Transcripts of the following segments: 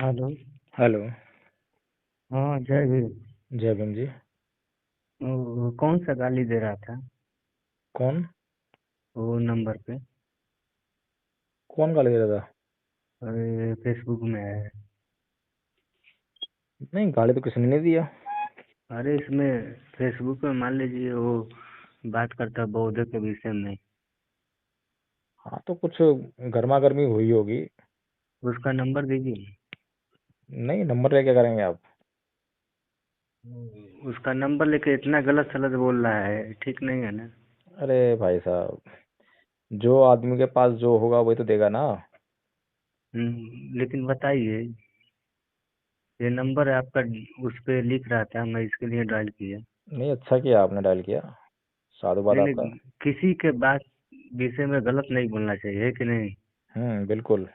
Hello. Hello. हाँ, जय भीम। जय भीम जी। वो कौन सा गाली दे रहा था कौन? वो नंबर पे? कौन गाली दे रहा था? अरे फेसबुक में है। नहीं, गाली तो किसी ने नहीं दिया। अरे इसमें फेसबुक में मान लीजिए वो बात करता है बौद्ध के विषय में। हाँ, तो कुछ गर्मा गर्मी हुई होगी। उसका नंबर दीजिए। नहीं, नंबर लेके क्या करेंगे आप? उसका नंबर लेके इतना गलत सलत बोल रहा है, ठीक नहीं है ना। अरे भाई साहब, जो आदमी के पास जो होगा वही तो देगा ना। लेकिन बताइए, ये नंबर आपका उस पे लिख रहा था, मैं इसके लिए डायल किया। नहीं, अच्छा किया आपने डायल किया। साधुवाद आपका। लेकिन किसी के बात विषय में गलत नहीं बोलना चाहिए, है कि नहीं? बिल्कुल।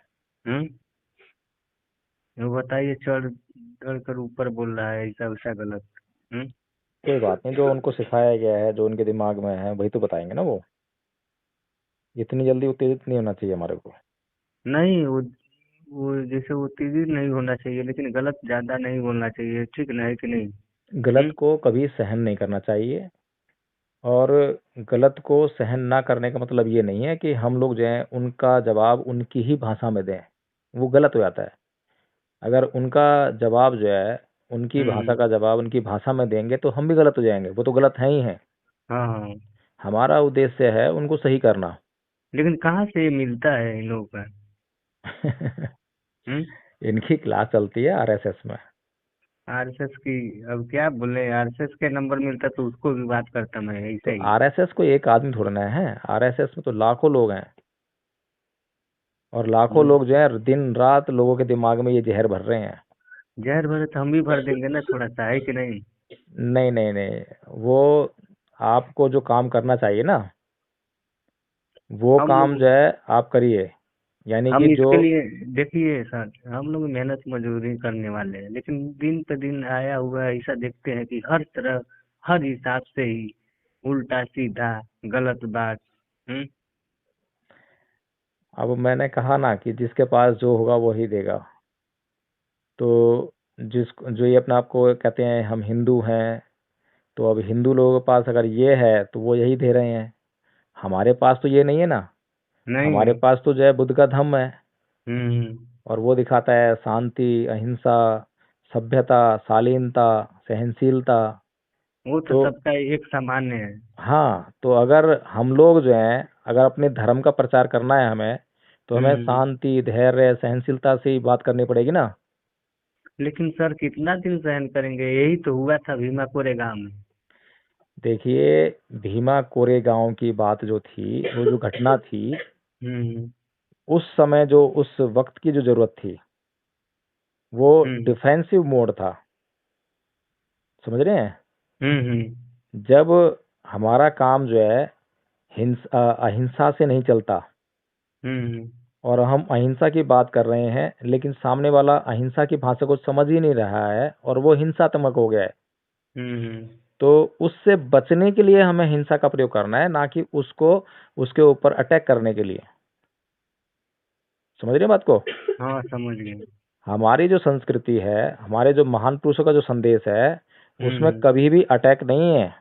हम्म वो बताइए, चढ़ चढ़ कर ऊपर बोल रहा है, ऐसा वैसा गलत। हम्म कोई बात नहीं, जो उनको सिखाया गया है, जो उनके दिमाग में है वही तो बताएंगे ना वो। इतनी जल्दी उत्तेजित नहीं होना चाहिए हमारे को। नहीं, वो जैसे वो तेजी नहीं होना चाहिए, लेकिन गलत ज्यादा नहीं बोलना चाहिए, ठीक ना, है कि नहीं? गलत हम्म को कभी सहन नहीं करना चाहिए। और गलत को सहन ना करने का मतलब ये नहीं है कि हम लोग जो है उनका जवाब उनकी ही भाषा में दें। वो गलत हो जाता है। अगर उनका जवाब जो है, उनकी भाषा हम्म का जवाब उनकी भाषा में देंगे तो हम भी गलत हो जाएंगे। वो तो गलत है ही है। हाँ हाँ। हमारा उद्देश्य है उनको सही करना। लेकिन कहाँ से ये मिलता है इन लोगों का? हम्म इनकी क्लास चलती है आरएसएस में। आरएसएस की? अब क्या बोले, आरएसएस के नंबर मिलता तो उसको भी बात करता मैं तो ऐसा ही। आरएसएस को एक आदमी थोड़ा ना है। आरएसएस में तो लाखों लोग हैं। और लाखों हम्म, लोग जो है दिन रात लोगों के दिमाग में ये जहर भर रहे हैं। जहर भरे तो हम भी भर देंगे ना, थोड़ा सा, है कि नहीं? नहीं नहीं नहीं, वो आपको जो काम करना चाहिए ना, वो हम काम लोग जो है आप करिए। यानी कि हम जो। इसके लिए, देखिए सर, हम लोग मेहनत मजदूरी करने वाले हैं, लेकिन दिन पे दिन आया हुआ ऐसा देखते हैं कि हर तरह, हर हिसाब से ही उल्टा सीधा गलत बात। हम्म अब मैंने कहा ना कि जिसके पास जो होगा वो ही देगा। तो जिस जो ये अपने आप को कहते हैं हम हिंदू हैं, तो अब हिंदू लोगों के पास अगर ये है तो वो यही दे रहे हैं। हमारे पास तो ये नहीं है ना। नहीं हमारे है। पास तो जो है बुद्ध का धम्म है। हम्म और वो दिखाता है शांति, अहिंसा, सभ्यता, शालीनता, सहनशीलता। वो तो तो सबका एक सामान्य है। हाँ, तो अगर हम लोग जो हैं, अगर अपने धर्म का प्रचार करना है हमें, तो हमें हम्म शांति, धैर्य, सहनशीलता से ही बात करनी पड़ेगी ना। लेकिन सर कितना दिन सहन करेंगे? यही तो हुआ था भीमा कोरेगांव में। देखिए, भीमा कोरेगांव की बात जो थी, वो जो घटना थी, हम्म उस समय जो उस वक्त की जो जरूरत थी, वो हम्म डिफेंसिव मोड था। समझ रहे हैं? हम्म जब हमारा काम जो है अहिंसा से नहीं चलता, हम्म और हम अहिंसा की बात कर रहे हैं, लेकिन सामने वाला अहिंसा की भाषा को समझ ही नहीं रहा है और वो हिंसात्मक हो गया है, हम्म तो उससे बचने के लिए हमें हिंसा का प्रयोग करना है, ना कि उसको उसके ऊपर अटैक करने के लिए। समझ रहे हैं बात को? हाँ, समझ गए। हमारी जो संस्कृति है, हमारे जो महान पुरुषों का जो संदेश है, उसमें हम्म कभी भी अटैक नहीं है।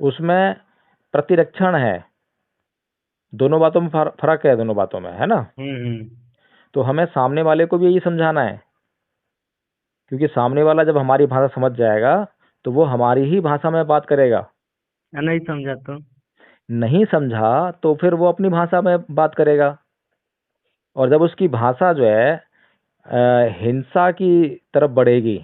उसमें प्रतिरक्षण है। दोनों बातों में फर्क है, दोनों बातों में है ना। हम्म तो हमें सामने वाले को भी यही समझाना है, क्योंकि सामने वाला जब हमारी भाषा समझ जाएगा तो वो हमारी ही भाषा में बात करेगा। नहीं समझा तो? नहीं समझा तो फिर वो अपनी भाषा में बात करेगा। और जब उसकी भाषा जो है हिंसा की तरफ बढ़ेगी,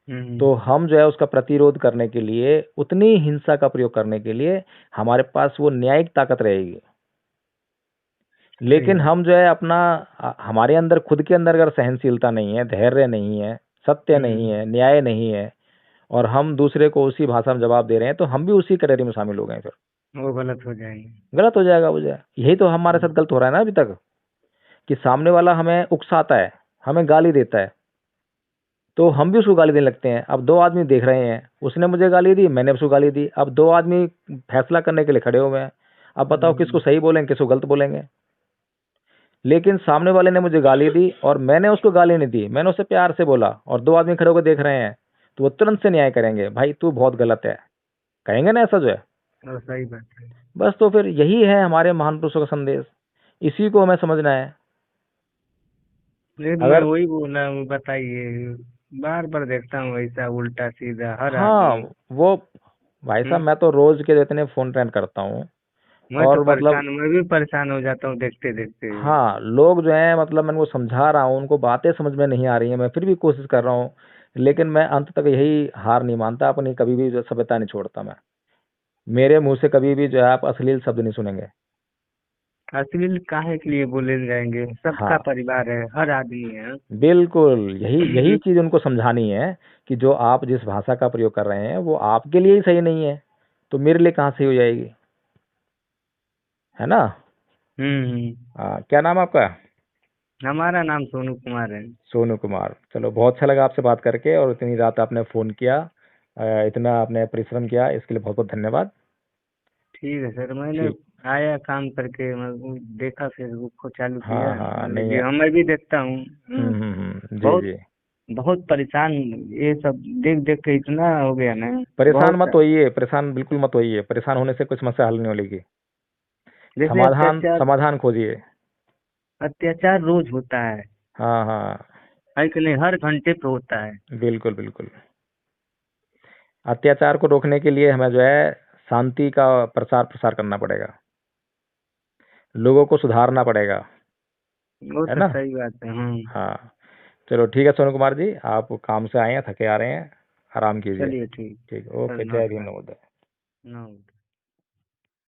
हम्म तो हम जो है उसका प्रतिरोध करने के लिए, उतनी हिंसा का प्रयोग करने के लिए हमारे पास वो न्यायिक ताकत रहेगी। सही लेकिन बात। हम जो है अपना हमारे अंदर, खुद के अंदर अगर सहनशीलता नहीं है, धैर्य नहीं है, सत्य नहीं हम्म है, न्याय नहीं है, और हम दूसरे को उसी भाषा में जवाब दे रहे हैं, तो हम भी उसी कैटेगरी में शामिल हो गए। फिर वो गलत हो जाएंगे। गलत हो जाएगा वो जो है। यही तो हमारे साथ हम्म गलत हो रहा है ना अभी तक, कि सामने वाला हमें उकसाता है, हमें गाली देता है, तो हम भी उसको गाली देने लगते हैं। अब दो आदमी देख रहे हैं, उसने मुझे गाली दी, मैंने उसको गाली दी। अब दो आदमी फैसला करने के लिए खड़े हुए हैं। अब बताओ किसको हम्म सही बोलेंगे, किसको गलत बोलेंगे? लेकिन सामने वाले ने मुझे गाली दी और मैंने उसको गाली नहीं दी, मैंने उसे प्यार से बोला और 2 आदमी खड़े होकर देख रहे हैं, तो वो तुरंत से न्याय करेंगे, भाई तू बहुत गलत है, कहेंगे ना ऐसा जो है। और सही बात है। बस तो फिर यही है हमारे महान पुरुषों का संदेश, इसी को हमें समझना है। लेकिन मैं अगर वही बोला, वो बताइए, बार बार देखता हूँ ऐसा उल्टा सीधा हर हाँ, आदमी। वो भाई साहब मैं तो रोज के इतने फोन अटेंड करता हूँ मैं तो और मतलब परेशान, मैं भी परेशान हो जाता हूँ देखते देखते। हाँ, लोग जो हैं मतलब मैं उनको समझा रहा हूँ, उनको बातें समझ में नहीं आ रही हैं, मैं फिर भी कोशिश कर रहा हूँ, लेकिन मैं अंत तक यही हार नहीं मानता, अपनी कभी भी जो सभ्यता नहीं छोड़ता मैं। मेरे मुंह से कभी भी जो है आप अश्लील शब्द नहीं सुनेंगे। अश्लील काहे के लिए बोले जाएंगे, सबका हाँ, परिवार है, हर आदमी है। बिल्कुल यही यही चीज उनको समझानी है कि जो आप जिस भाषा का प्रयोग कर रहे हैं वो आपके लिए ही सही नहीं है, तो मेरे लिए कहाँ सही हो जाएगी, है ना। हम्म। क्या नाम आपका? हमारा नाम सोनू कुमार है। सोनू कुमार। चलो, बहुत अच्छा लगा आपसे बात करके और इतनी रात आपने फ़ोन किया, इतना आपने परिश्रम किया, इसके लिए बहुत बहुत धन्यवाद। ठीक है सर, मैंने ठीक। आया काम करके, मैं वो देखा, फेसबुक को चालू किया, हाँ हाँ, मान नहीं लीजिए है। हम, मैं भी देखता हूँ। जी बहुत जी। बहुत परेशान, ये सब देख देख के इतना हो गया ना। परेशान बहुत, मत होइए, परेशान बिल्कुल मत होइए, परेशान होने से कोई समस्या हल नहीं होगी। जैसे समाधान अत्याचार, समाधान खोजिए। अत्याचार रोज होता हाँ हाँ, है कि नहीं, हर घंटे पे होता है। बिल्कुल बिल्कुल। अत्याचार को रोकने के लिए हमें जो है शांति का प्रचार प्रसार करना पड़ेगा, लोगों को सुधारना पड़ेगा, वो है तो ना। सही बात है। हाँ, चलो ठीक है सोनू कुमार जी, आप काम से आए हैं, थके आ रहे हैं, आराम कीजिए। चलिए ठीक। ठीक, सर ओके, जय भीम, नमस्कार। नमोदय। नमस्कार।